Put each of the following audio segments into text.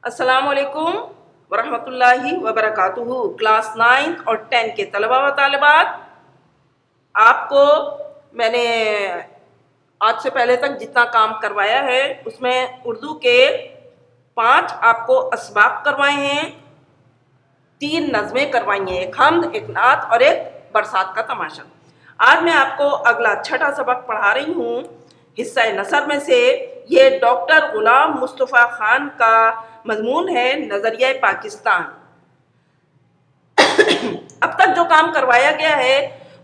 السلام علیکم ورحمۃ اللہ وبرکاتہ۔ کلاس 9 اور 10 کے طلبہ و طالبات، آپ کو میں نے آج سے پہلے تک جتنا کام کروایا ہے اس میں اردو کے 5 آپ کو اسباق کروائے ہیں، 3 نظمیں کروائی ہیں، ایک حمد، ایک نعت اور ایک برسات کا تماشا۔ آج میں آپ کو اگلا 6واں سبق پڑھا رہی ہوں حصہ نثر میں سے۔ یہ ڈاکٹر غلام مصطفیٰ خان کا مضمون ہے نظریہ پاکستان۔ اب تک جو کام کروایا گیا ہے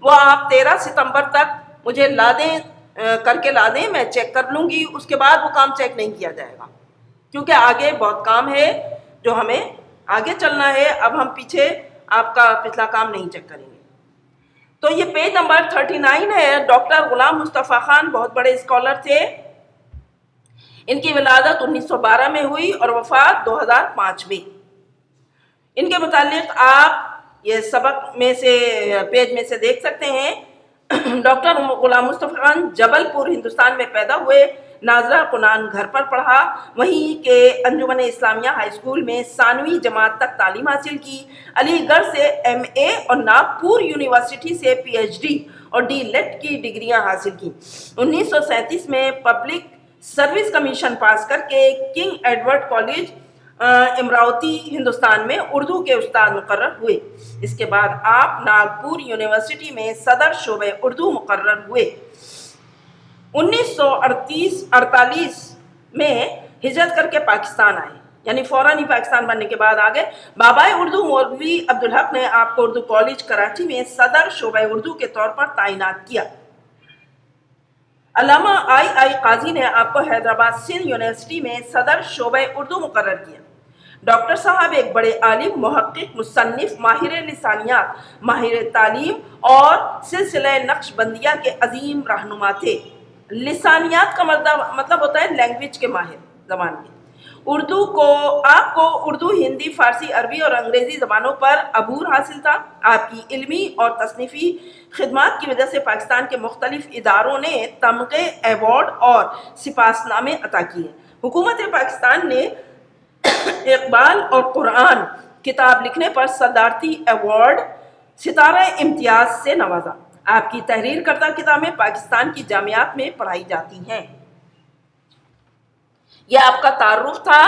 وہ آپ 13 ستمبر تک مجھے کر کے لا دیں، میں چیک کر لوں گی، اس کے بعد وہ کام چیک نہیں کیا جائے گا کیونکہ آگے بہت کام ہے جو ہمیں آگے چلنا ہے۔ اب ہم پیچھے آپ کا پچھلا کام نہیں چیک کریں گے۔ تو یہ پیج نمبر 39 ہے۔ ڈاکٹر غلام مصطفیٰ خان بہت بڑے اسکالر تھے۔ ان کی ولادت 1912 میں ہوئی اور وفات 2005 میں۔ ان کے متعلق آپ یہ سبق میں سے پیج میں سے دیکھ سکتے ہیں۔ ڈاکٹر غلام مصطفیٰ خان جبل پور ہندوستان میں پیدا ہوئے، ناظرہ قرآن گھر پر پڑھا، وہیں کے انجمن اسلامیہ ہائی اسکول میں ثانوی جماعت تک تعلیم حاصل کی، علی گڑھ سے MA اور ناگپور یونیورسٹی سے PhD اور D.Litt کی ڈگریاں حاصل کی۔ 1937 میں پبلک سروس کمیشن پاس کر کے King Edward College Amravati Hindustan میں اردو کے استاد مقرر ہوئے۔ اس کے بعد آپ ناگپور یونیورسٹی میں صدر شعبہ اردو مقرر ہوئے۔ 1948 میں ہجرت کر کے پاکستان آئے، یعنی فوراً ہی پاکستان بننے کے بعد آگے بابائے اردو مولوی عبدالحق نے آپ کو اردو کالج کراچی میں صدر شعبہ اردو کے طور پر تعینات کیا۔ علامہ I قاضی نے آپ کو حیدرآباد سندھ یونیورسٹی میں صدر شعبہ اردو مقرر کیا۔ ڈاکٹر صاحب ایک بڑے عالم، محقق، مصنف، ماہر لسانیات، ماہر تعلیم اور سلسلہ نقش بندیہ کے عظیم رہنما تھے۔ لسانیات کا مطلب ہوتا ہے لینگویج کے ماہر، زبان کے۔ آپ کو اردو، ہندی، فارسی، عربی اور انگریزی زبانوں پر عبور حاصل تھا۔ آپ کی علمی اور تصنیفی خدمات کی وجہ سے پاکستان کے مختلف اداروں نے تمغے، ایوارڈ اور سپاسنامے عطا کیے۔ حکومت پاکستان نے اقبال اور قرآن کتاب لکھنے پر صدارتی ایوارڈ ستارہ امتیاز سے نوازا۔ آپ کی تحریر کردہ کتابیں پاکستان کی جامعات میں پڑھائی جاتی ہیں۔ یہ آپ کا تعارف تھا۔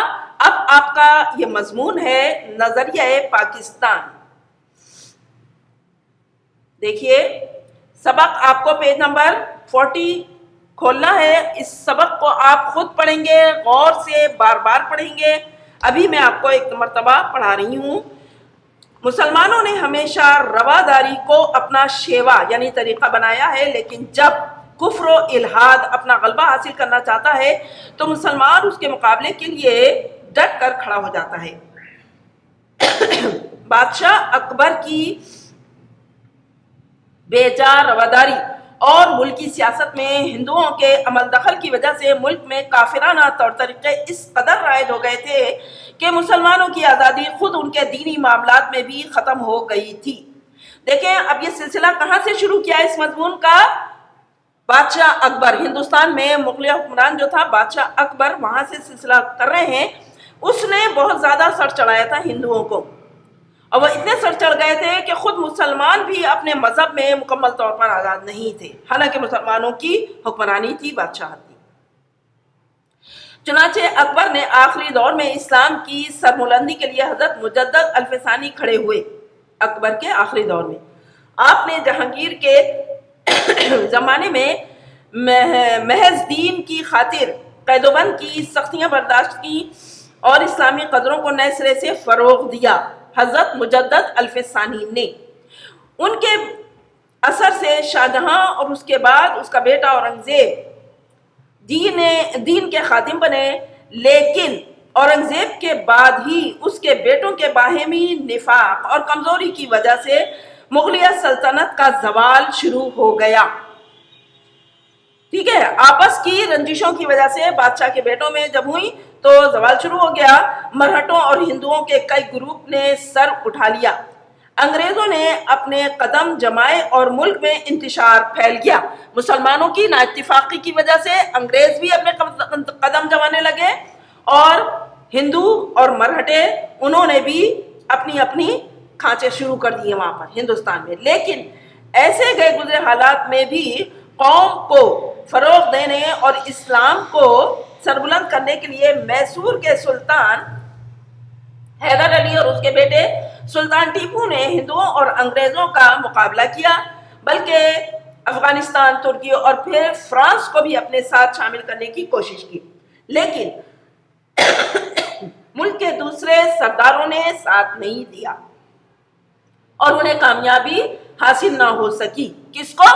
اب آپ کا یہ مضمون ہے نظریہ پاکستان۔ دیکھیے سبق آپ کو پیج نمبر 40 کھولنا ہے۔ اس سبق کو آپ خود پڑھیں گے، غور سے بار بار پڑھیں گے۔ ابھی میں آپ کو ایک مرتبہ پڑھا رہی ہوں۔ مسلمانوں نے ہمیشہ رواداری کو اپنا شیوا یعنی طریقہ بنایا ہے، لیکن جب کفر و الحاد اپنا غلبہ حاصل کرنا چاہتا ہے تو مسلمان اس کے مقابلے کے لیے ڈٹ کر کھڑا ہو جاتا ہے۔ بادشاہ اکبر کی بے جا رواداری اور ملکی سیاست میں ہندوؤں کے عمل دخل کی وجہ سے ملک میں کافرانہ طور طریقے اس قدر رائج ہو گئے تھے کہ مسلمانوں کی آزادی خود ان کے دینی معاملات میں بھی ختم ہو گئی تھی۔ دیکھیں اب یہ سلسلہ کہاں سے شروع کیا اس مضمون کا؟ بادشاہ اکبر، ہندوستان میں مغلیہ حکمران جو تھا بادشاہ اکبر، وہاں سے سلسلہ کر رہے ہیں۔ اس نے بہت زیادہ سر چڑھایا تھا ہندوؤں کو، اور وہ اتنے سر چڑھ گئے تھے کہ خود مسلمان بھی اپنے مذہب میں مکمل طور پر آزاد نہیں تھے، حالانکہ مسلمانوں کی حکمرانی تھی، بادشاہت تھی۔ چنانچہ اکبر نے آخری دور میں اسلام کی سربلندی کے لیے حضرت مجدد الفسانی کھڑے ہوئے۔ اکبر کے آخری دور میں آپ نے جہانگیر کے زمانے میں محض دین کی خاطر قید و بند کی سختیاں برداشت کی اور اسلامی قدروں کو نئے سرے سے فروغ دیا۔ حضرت مجدد الفسانی نے ان کے اثر سے شاہ جہاں اور اس کے بعد اس کا بیٹا اورنگزیب دین کے خادم بنے، لیکن اورنگزیب کے بعد ہی اس کے بیٹوں کے باہمی نفاق اور کمزوری کی وجہ سے مغلیہ سلطنت کا زوال شروع ہو گیا۔ ٹھیک ہے، آپس کی رنجشوں کی وجہ سے بادشاہ کے بیٹوں میں جب ہوئی تو زوال شروع ہو گیا۔ مرہٹوں اور ہندوؤں کے کئی گروپ نے سر اٹھا لیا، انگریزوں نے اپنے قدم جمائے اور ملک میں انتشار پھیل گیا۔ مسلمانوں کی نا اتفاقی کی وجہ سے انگریز بھی اپنے قدم جمانے لگے اور ہندو اور مرہٹے انہوں نے بھی اپنی اپنی کھانچے شروع کر دیے وہاں پر ہندوستان میں. لیکن ایسے گئے گزرے حالات میں بھی قوم کو فروغ دینے اور اسلام کو سربلند کرنے کے لیے میسور کے سلطان حیدر علی اور اس کے بیٹے سلطان ٹیپو نے ہندوؤں اور انگریزوں کا مقابلہ کیا، بلکہ افغانستان، ترکی اور پھر فرانس کو بھی اپنے ساتھ شامل کرنے کی کوشش کی. لیکن ملک کے دوسرے سرداروں نے ساتھ نہیں دیا اور انہیں کامیابی حاصل نہ ہو سکی. کس کو؟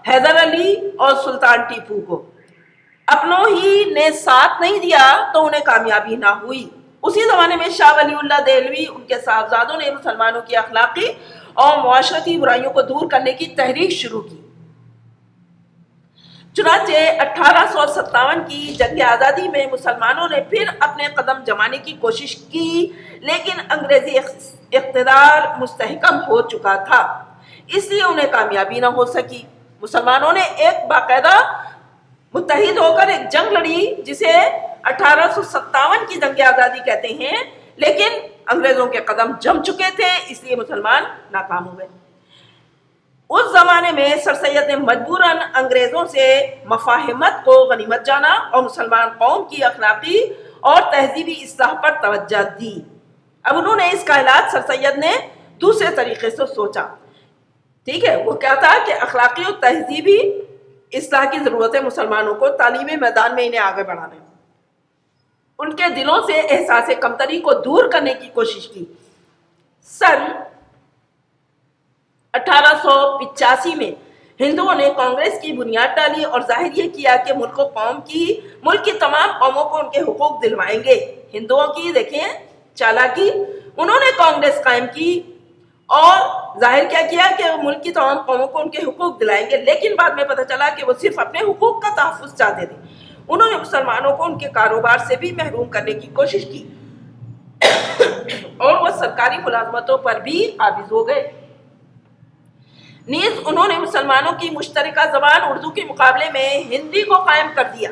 حیدر علی اور سلطان ٹیپو کو. اپنوں ہی نے ساتھ نہیں دیا تو انہیں کامیابی نہ ہوئی. اسی زمانے میں شاہ ولی اللہ دہلوی ان کے صاحبزادوں نے مسلمانوں کی اخلاقی اور معاشرتی برائیوں کو دور کرنے کی تحریک شروع کی. چنانچہ 1857 کی جنگ آزادی میں مسلمانوں نے پھر اپنے قدم جمانے کی کوشش کی، لیکن انگریزی اقتدار مستحکم ہو چکا تھا، اس لیے انہیں کامیابی نہ ہو سکی. مسلمانوں نے ایک باقاعدہ متحد ہو کر ایک جنگ لڑی جسے 1857 کی جنگ آزادی کہتے ہیں، لیکن انگریزوں کے قدم جم چکے تھے، اس لیے مسلمان ناکام ہوئے. اس زمانے میں سر سید نے مجبوراً انگریزوں سے مفاہمت کو غنیمت جانا اور مسلمان قوم کی اخلاقی اور تہذیبی اصلاح پر توجہ دی. اب انہوں نے اس کا علاج سر سید نے دوسرے طریقے سے سوچا. ٹھیک ہے، وہ کیا تھا کہ اخلاقی اور تہذیبی اصلاح کی ضرورت ہے مسلمانوں کو، تعلیمی میدان میں انہیں آگے بڑھانا ہے. ان کے دلوں سے احساس کمتری کو دور کرنے کی کوشش کی. سن 1885 میں ہندوؤں نے کانگریس کی بنیاد ڈالی اور ظاہر یہ کیا کہ ملک کی تمام قوموں کو ان کے حقوق دلوائیں گے. ہندوؤں کی دیکھیں چالاکی، انہوں نے کانگریس قائم کی اور ظاہر کیا کہ ملک کی تمام قوموں کو ان کے حقوق دلائیں گے، لیکن بعد میں پتہ چلا کہ وہ صرف اپنے حقوق کا تحفظ چاہتے تھے. انہوں نے مسلمانوں کو ان کے کاروبار سے بھی محروم کرنے کی کوشش کی اور وہ سرکاری ملازمتوں پر بھی قابض ہو گئے. نیز انہوں نے مسلمانوں کی مشترکہ زبان اردو کے مقابلے میں ہندی کو قائم کر دیا.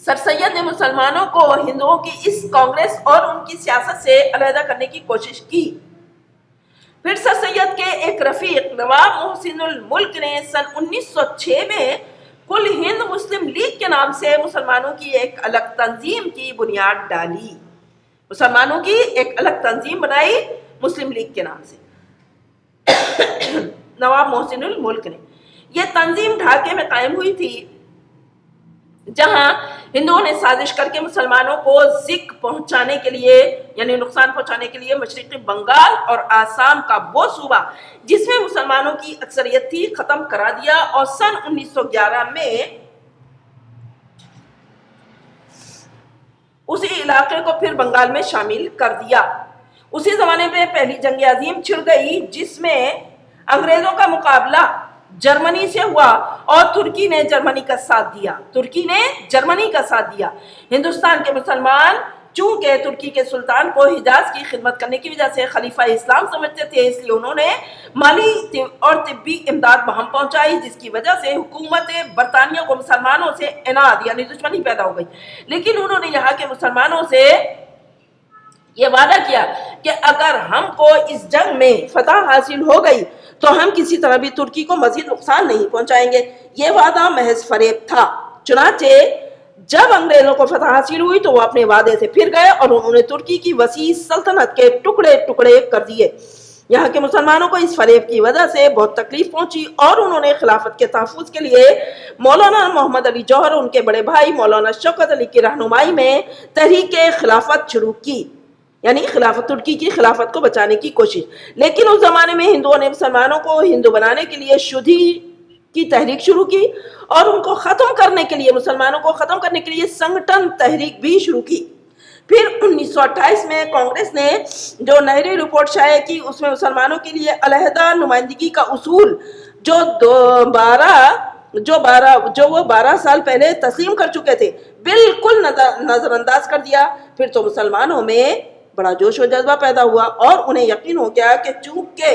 سر سید نے مسلمانوں کو ہندوؤں کی اس کانگریس اور ان کی سیاست سے علیحدہ کرنے کی کوشش کی. پھر سر سید کے ایک رفیق نواب محسن الملک نے سن 1906 میں کل ہند مسلم لیگ کے نام سے مسلمانوں کی ایک الگ تنظیم کی بنیاد ڈالی. مسلمانوں کی ایک الگ تنظیم بنائی مسلم لیگ کے نام سے نواب محسن الملک نے. یہ تنظیم ڈھاکے میں قائم ہوئی تھی، جہاں ہندوؤں نے سازش کر کے مسلمانوں کو زک پہنچانے کے لیے یعنی نقصان پہنچانے کے لیے مشرقی بنگال اور آسام کا وہ صوبہ جس میں مسلمانوں کی اکثریت تھی ختم کرا دیا اور سن 1911 میں اسی علاقے کو پھر بنگال میں شامل کر دیا. اسی زمانے میں پہلی جنگ عظیم چھڑ گئی جس میں انگریزوں کا مقابلہ جرمنی سے ہوا اور ترکی نے جرمنی کا ساتھ دیا. ہندوستان کے مسلمان چونکہ ترکی کے سلطان کو حجاز کی خدمت کرنے کی وجہ سے خلیفہ اسلام سمجھتے تھے، اس لیے انہوں نے مالی اور طبی امداد بہم پہنچائی، جس کی وجہ سے حکومت برطانیہ کو مسلمانوں سے عناد یعنی دشمنی پیدا ہو گئی. لیکن انہوں نے یہاں کے مسلمانوں سے یہ وعدہ کیا کہ اگر ہم کو اس جنگ میں فتح حاصل ہو گئی تو ہم کسی طرح بھی ترکی کو مزید نقصان نہیں پہنچائیں گے. یہ وعدہ محض فریب تھا. چنانچہ جب انگریزوں کو فتح حاصل ہوئی تو وہ اپنے وعدے سے پھر گئے اور انہوں نے ترکی کی وسیع سلطنت کے ٹکڑے ٹکڑے کر دیے. یہاں کے مسلمانوں کو اس فریب کی وجہ سے بہت تکلیف پہنچی اور انہوں نے خلافت کے تحفظ کے لیے مولانا محمد علی جوہر اور ان کے بڑے بھائی مولانا شوکت علی کی رہنمائی میں تحریک خلافت شروع کی، یعنی خلافت ترکی کی خلافت کو بچانے کی کوشش. لیکن اس زمانے میں ہندوؤں نے مسلمانوں کو ہندو بنانے کے لیے شدھی کی تحریک شروع کی اور ان کو ختم کرنے کے لیے مسلمانوں کو ختم کرنے کے لیے سنگٹن تحریک بھی شروع کی. پھر 1928 میں کانگریس نے جو نہری رپورٹ شائع کی اس میں مسلمانوں کے لیے علیحدہ نمائندگی کا اصول جو وہ 12 سال پہلے تسلیم کر چکے تھے بالکل نظر انداز کر دیا. پھر تو مسلمانوں میں بڑا جوش و جذبہ پیدا ہوا اور انہیں یقین ہو گیا کہ چونکہ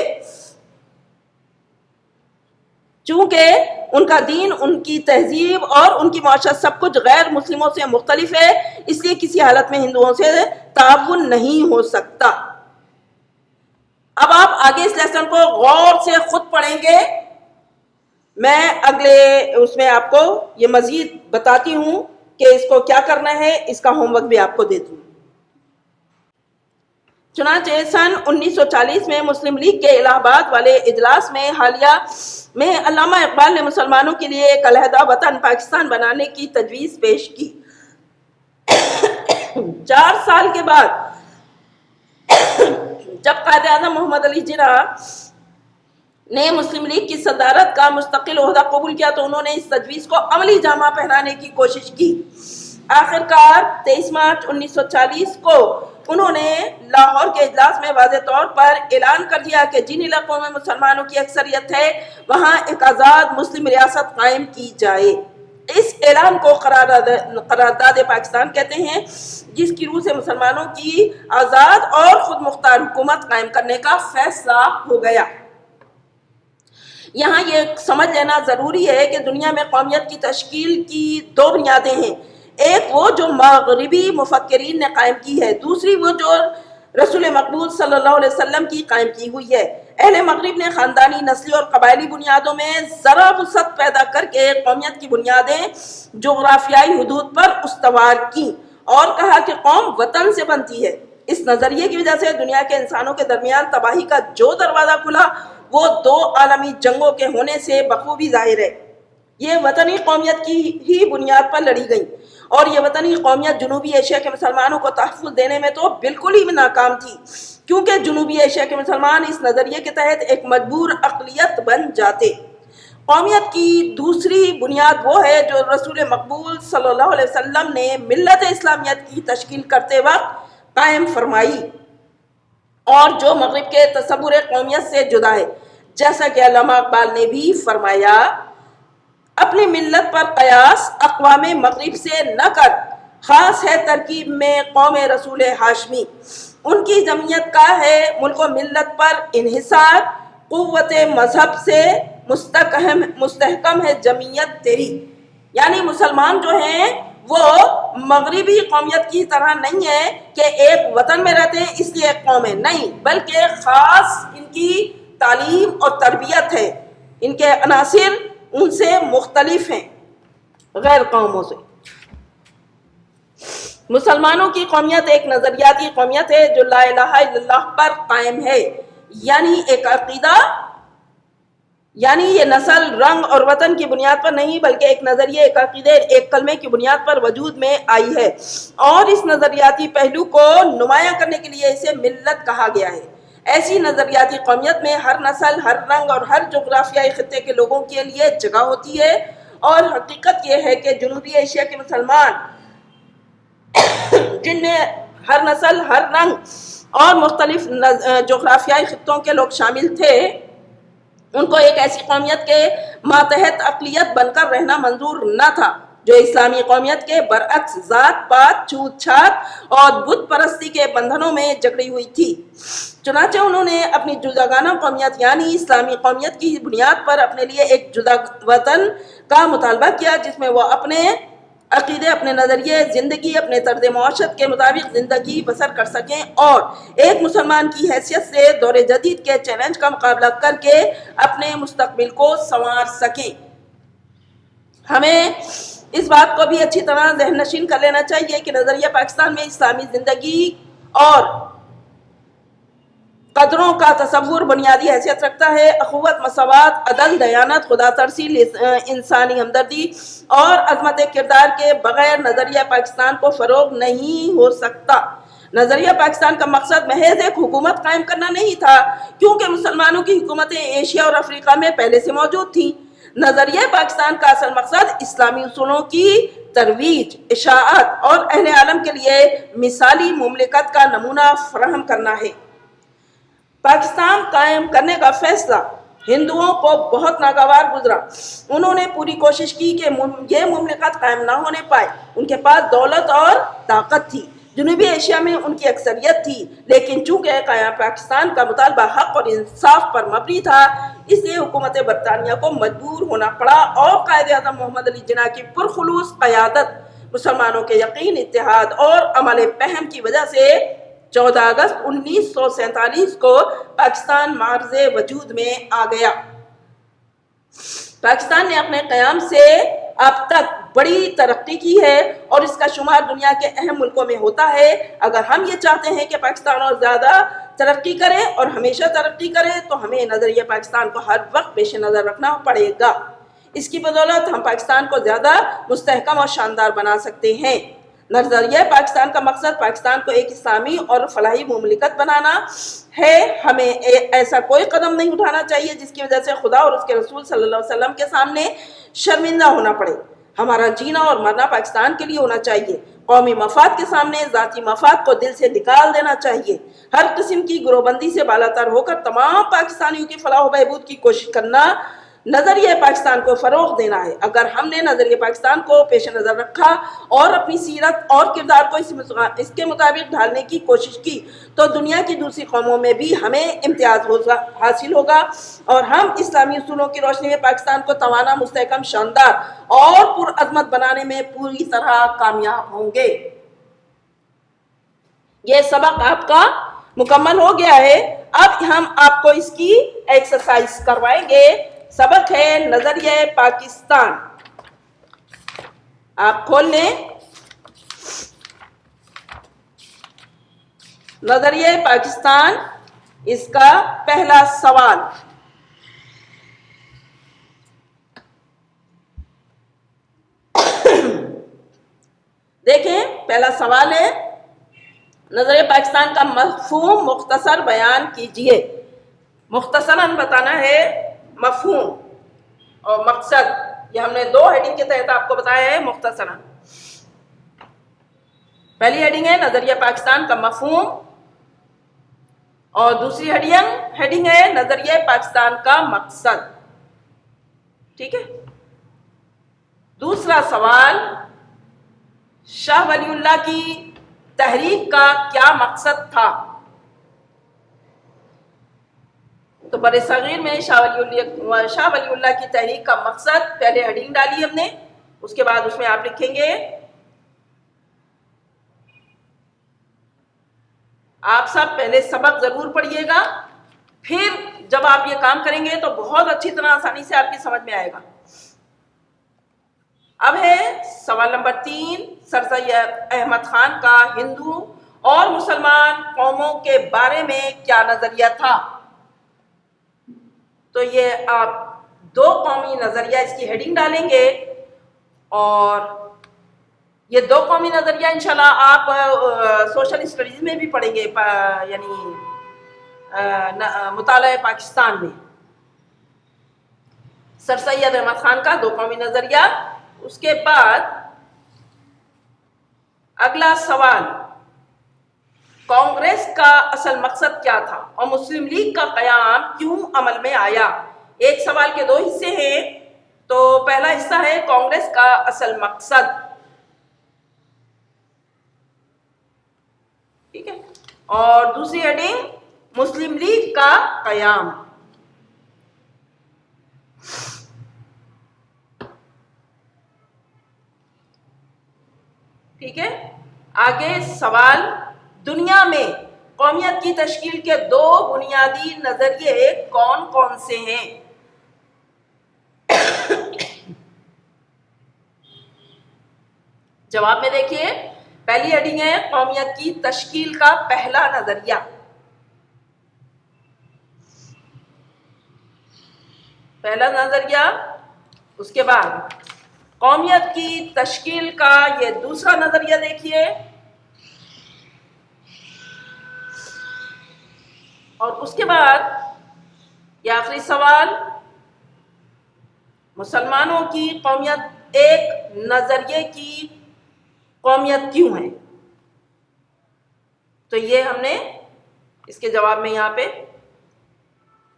چونکہ ان کا دین، ان کی تہذیب اور ان کی معاشرت سب کچھ غیر مسلموں سے مختلف ہے، اس لیے کسی حالت میں ہندوؤں سے تعاون نہیں ہو سکتا۔ اب آپ آگے اس لیسن کو غور سے خود پڑھیں گے، میں اگلے اس میں آپ کو یہ مزید بتاتی ہوں کہ اس کو کیا کرنا ہے، اس کا ہوم ورک بھی آپ کو دیتی ہوں۔ چنانچہ سن 1940 میں مسلم لیگ کے الہ آباد والے اجلاس میں حالیہ میں علامہ اقبال نے مسلمانوں کے لیے ایک علیحدہ وطن پاکستان بنانے کی تجویز پیش کی۔ 4 سال کے بعد جب قائد اعظم محمد علی جناح نے مسلم لیگ کی صدارت کا مستقل عہدہ قبول کیا تو انہوں نے اس تجویز کو عملی جامہ پہنانے کی کوشش کی۔ آخرکار 23 مارچ 1940 کو انہوں نے لاہور کے اجلاس میں واضح طور پر اعلان کر دیا کہ جن علاقوں میں مسلمانوں کی اکثریت ہے وہاں ایک آزاد مسلم ریاست قائم کی جائے۔ اس اعلان کو قرارداد پاکستان کہتے ہیں، جس کی روح سے مسلمانوں کی آزاد اور خود مختار حکومت قائم کرنے کا فیصلہ ہو گیا۔ یہاں یہ سمجھ لینا ضروری ہے کہ دنیا میں قومیت کی تشکیل کی 2 بنیادیں ہیں، ایک وہ جو مغربی مفکرین نے قائم کی ہے، دوسری وہ جو رسول مقبول صلی اللہ علیہ وسلم کی قائم کی ہوئی ہے۔ اہل مغرب نے خاندانی، نسلی اور قبائلی بنیادوں میں ذرا وسعت پیدا کر کے قومیت کی بنیادیں جغرافیائی حدود پر استوار کی اور کہا کہ قوم وطن سے بنتی ہے۔ اس نظریے کی وجہ سے دنیا کے انسانوں کے درمیان تباہی کا جو دروازہ کھلا وہ 2 عالمی جنگوں کے ہونے سے بخوبی ظاہر ہے۔ یہ وطنی قومیت کی ہی بنیاد پر لڑی گئی اور یہ وطنی قومیت جنوبی ایشیا کے مسلمانوں کو تحفظ دینے میں تو بالکل ہی ناکام تھی، کیونکہ جنوبی ایشیا کے مسلمان اس نظریے کے تحت ایک مجبور اقلیت بن جاتے۔ قومیت کی دوسری بنیاد وہ ہے جو رسول مقبول صلی اللہ علیہ وسلم نے ملت اسلامیت کی تشکیل کرتے وقت قائم فرمائی اور جو مغرب کے تصور قومیت سے جدا ہے۔ جیسا کہ علامہ اقبال نے بھی فرمایا، اپنی ملت پر قیاس اقوام مغرب سے نہ کر، خاص ہے ترکیب میں قوم رسول ہاشمی۔ ان کی جمعیت کا ہے ملک و ملت پر انحصار، قوت مذہب سے مستحکم ہے جمعیت تیری۔ یعنی مسلمان جو ہیں وہ مغربی قومیت کی طرح نہیں ہے کہ ایک وطن میں رہتے ہیں اس لیے ایک قوم ہے، نہیں، بلکہ خاص ان کی تعلیم اور تربیت ہے، ان کے عناصر ان سے مختلف ہیں غیر قوموں سے۔ مسلمانوں کی قومیت ایک نظریاتی قومیت ہے جو لا الہ الا اللہ پر قائم ہے، یعنی ایک عقیدہ، یعنی یہ نسل، رنگ اور وطن کی بنیاد پر نہیں بلکہ ایک نظریے، ایک عقیدے، ایک کلمے کی بنیاد پر وجود میں آئی ہے، اور اس نظریاتی پہلو کو نمایاں کرنے کے لیے اسے ملت کہا گیا ہے۔ ایسی نظریاتی قومیت میں ہر نسل، ہر رنگ اور ہر جغرافیائی خطے کے لوگوں کے لیے جگہ ہوتی ہے، اور حقیقت یہ ہے کہ جنوبی ایشیا کے مسلمان، جن میں ہر نسل، ہر رنگ اور مختلف جغرافیائی خطوں کے لوگ شامل تھے، ان کو ایک ایسی قومیت کے ماتحت اقلیت بن کر رہنا منظور نہ تھا جو اسلامی قومیت کے برعکس ذات پات، چھوت چھات اور بت پرستی کے بندھنوں میں جکڑی ہوئی تھی۔ چنانچہ انہوں نے اپنی جداگانہ قومیت یعنی اسلامی قومیت کی بنیاد پر اپنے لیے ایک جدا وطن کا مطالبہ کیا جس میں وہ اپنے عقیدے، اپنے نظریے، زندگی، اپنے طرز معاشرت کے مطابق زندگی بسر کر سکیں اور ایک مسلمان کی حیثیت سے دور جدید کے چیلنج کا مقابلہ کر کے اپنے مستقبل کو سنوار سکیں۔ ہمیں اس بات کو بھی اچھی طرح ذہن نشین کر لینا چاہیے کہ نظریہ پاکستان میں اسلامی زندگی اور قدروں کا تصور بنیادی حیثیت رکھتا ہے۔ اخوت، مساوات، عدل، دیانت، خدا ترسی، انسانی ہمدردی اور عظمت کردار کے بغیر نظریہ پاکستان کو فروغ نہیں ہو سکتا۔ نظریہ پاکستان کا مقصد محض ایک حکومت قائم کرنا نہیں تھا، کیونکہ مسلمانوں کی حکومتیں ایشیا اور افریقہ میں پہلے سے موجود تھیں۔ نظریہ پاکستان کا اصل مقصد اسلامی اصولوں کی ترویج، اشاعت اور اہل عالم کے لیے مثالی مملکت کا نمونہ فراہم کرنا ہے۔ پاکستان قائم کرنے کا فیصلہ ہندوؤں کو بہت ناگوار گزرا۔ انہوں نے پوری کوشش کی کہ یہ مملکت قائم نہ ہونے پائے۔ ان کے پاس دولت اور طاقت تھی، جنوبی ایشیا میں ان کی اکثریت تھی، لیکن چونکہ قیام پاکستان کا مطالبہ حق اور انصاف پر مبنی تھا، اس لیے حکومت برطانیہ کو مجبور ہونا پڑا اور قائد اعظم محمد علی جناح کی پرخلوص قیادت، مسلمانوں کے یقین، اتحاد اور عمل پہم کی وجہ سے 14 اگست 1947 کو پاکستان معرض وجود میں آ گیا۔ پاکستان نے اپنے قیام سے اب تک بڑی ترقی کی ہے اور اس کا شمار دنیا کے اہم ملکوں میں ہوتا ہے۔ اگر ہم یہ چاہتے ہیں کہ پاکستان اور زیادہ ترقی کرے اور ہمیشہ ترقی کرے تو ہمیں نظریہ پاکستان کو ہر وقت پیش نظر رکھنا پڑے گا۔ اس کی بدولت ہم پاکستان کو زیادہ مستحکم اور شاندار بنا سکتے ہیں۔ نظریہ پاکستان کا مقصد پاکستان کو ایک اسلامی اور فلاحی مملکت بنانا ہے۔ ہمیں ایسا کوئی قدم نہیں اٹھانا چاہیے جس کی وجہ سے خدا اور اس کے رسول صلی اللہ علیہ وسلم کے سامنے شرمندہ ہونا پڑے۔ ہمارا جینا اور مرنا پاکستان کے لیے ہونا چاہیے۔ قومی مفاد کے سامنے ذاتی مفاد کو دل سے نکال دینا چاہیے۔ ہر قسم کی گروہ بندی سے بالاتر ہو کر تمام پاکستانیوں کی فلاح و بہبود کی کوشش کرنا نظریہ پاکستان کو فروغ دینا ہے۔ اگر ہم نے نظریہ پاکستان کو پیش نظر رکھا اور اپنی سیرت اور کردار کو اس کے مطابق ڈھالنے کی کوشش کی تو دنیا کی دوسری قوموں میں بھی ہمیں امتیاز حاصل ہوگا اور ہم اسلامی اصولوں کی روشنی میں پاکستان کو توانا، مستحکم، شاندار اور پرعظمت بنانے میں پوری طرح کامیاب ہوں گے۔ یہ سبق آپ کا مکمل ہو گیا ہے۔ اب ہم آپ کو اس کی ایکسرسائز کروائیں گے۔ سبق ہے نظریہ پاکستان۔ آپ کھول لیں نظریہ پاکستان، اس کا پہلا سوال۔ دیکھیں پہلا سوال ہے، نظریہ پاکستان کا مفہوم مختصر بیان کیجئے۔ مختصراً بتانا ہے مفہوم اور مقصد، یہ ہم نے 2 ہیڈنگ کے تحت آپ کو بتایا ہے مختصراً۔ پہلی ہیڈنگ ہے نظریہ پاکستان کا مفہوم اور دوسری ہیڈنگ ہے نظریہ پاکستان کا مقصد۔ ٹھیک ہے۔ دوسرا سوال، شاہ ولی اللہ کی تحریک کا کیا مقصد تھا؟ تو بر صغیر میں شاہ ولی اللہ کی تحریک کا مقصد، پہلے ہیڈنگ ڈالی ہم نے، اس کے بعد اس میں آپ لکھیں گے، آپ سب پہلے سبق ضرور پڑھیے گا، پھر جب آپ یہ کام کریں گے تو بہت اچھی طرح آسانی سے آپ کی سمجھ میں آئے گا۔ اب ہے سوال نمبر 3، سر سید احمد خان کا ہندو اور مسلمان قوموں کے بارے میں کیا نظریہ تھا؟ تو یہ آپ 2 قومی نظریہ اس کی ہیڈنگ ڈالیں گے اور یہ 2 قومی نظریہ انشاءاللہ آپ سوشل اسٹڈیز میں بھی پڑھیں گے، یعنی مطالعہ پاکستان میں۔ سر سید احمد خان کا 2 قومی نظریہ۔ اس کے بعد اگلا سوال، کانگریس کا اصل مقصد کیا تھا اور مسلم لیگ کا قیام کیوں عمل میں آیا؟ ایک سوال کے 2 حصے ہیں، تو پہلا حصہ ہے کانگریس کا اصل مقصد، ٹھیک ہے، اور دوسری ہیڈنگ مسلم لیگ کا قیام۔ ٹھیک ہے۔ آگے سوال، دنیا میں قومیت کی تشکیل کے 2 بنیادی نظریے کون کون سے ہیں؟ جواب میں دیکھیے، پہلی ہیڈنگ ہے قومیت کی تشکیل کا پہلا نظریہ۔ پہلا نظریہ، اس کے بعد قومیت کی تشکیل کا یہ دوسرا نظریہ دیکھیے، اور اس کے بعد یہ آخری سوال، مسلمانوں کی قومیت ایک نظریے کی قومیت کیوں ہے؟ تو یہ ہم نے اس کے جواب میں یہاں پہ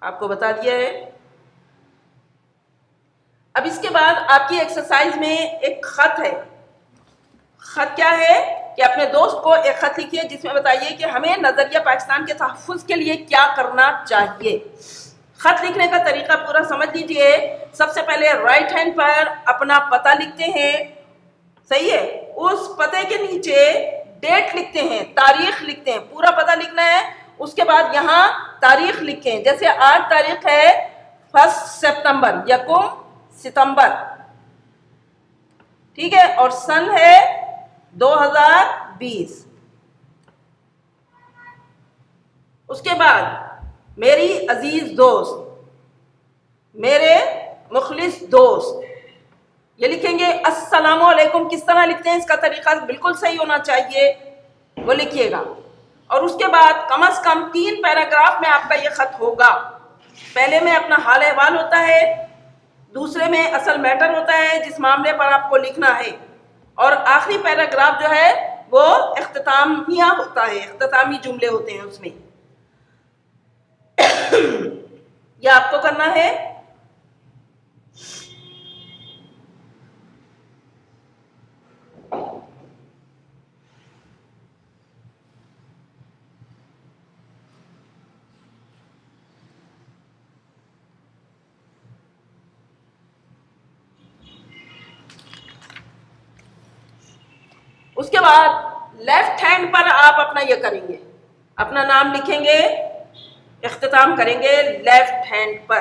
آپ کو بتا دیا ہے۔ اب اس کے بعد آپ کی ایکسرسائز میں ایک خط ہے، خط کیا ہے کہ اپنے دوست کو ایک خط لکھیے جس میں بتائیے کہ ہمیں نظریہ پاکستان کے تحفظ کے لیے کیا کرنا چاہیے. خط لکھنے کا طریقہ پورا سمجھ لیجئے. سب سے پہلے رائٹ ہینڈ پر اپنا پتہ لکھتے ہیں, صحیح ہے, اس پتے کے نیچے ڈیٹ لکھتے ہیں, تاریخ لکھتے ہیں, پورا پتہ لکھنا ہے. اس کے بعد یہاں تاریخ لکھیں, جیسے آج تاریخ ہے 1 سپتمبر, 1 ستمبر, ٹھیک ہے, اور سن ہے 2020. اس کے بعد میری عزیز دوست, میرے مخلص دوست, یہ لکھیں گے. السلام علیکم کس طرح لکھتے ہیں, اس کا طریقہ بالکل صحیح ہونا چاہیے, وہ لکھیے گا. اور اس کے بعد کم از کم 3 پیراگراف میں آپ کا یہ خط ہوگا. پہلے میں اپنا حال احوال ہوتا ہے, دوسرے میں اصل میٹر ہوتا ہے جس معاملے پر آپ کو لکھنا ہے, اور آخری پیراگراف جو ہے وہ اختتامیہ ہوتا ہے, اختتامی جملے ہوتے ہیں اس میں. یہ آپ کو کرنا ہے. اس کے بعد لیفٹ ہینڈ پر آپ اپنا یہ کریں گے, اپنا نام لکھیں گے, اختتام کریں گے لیفٹ ہینڈ پر.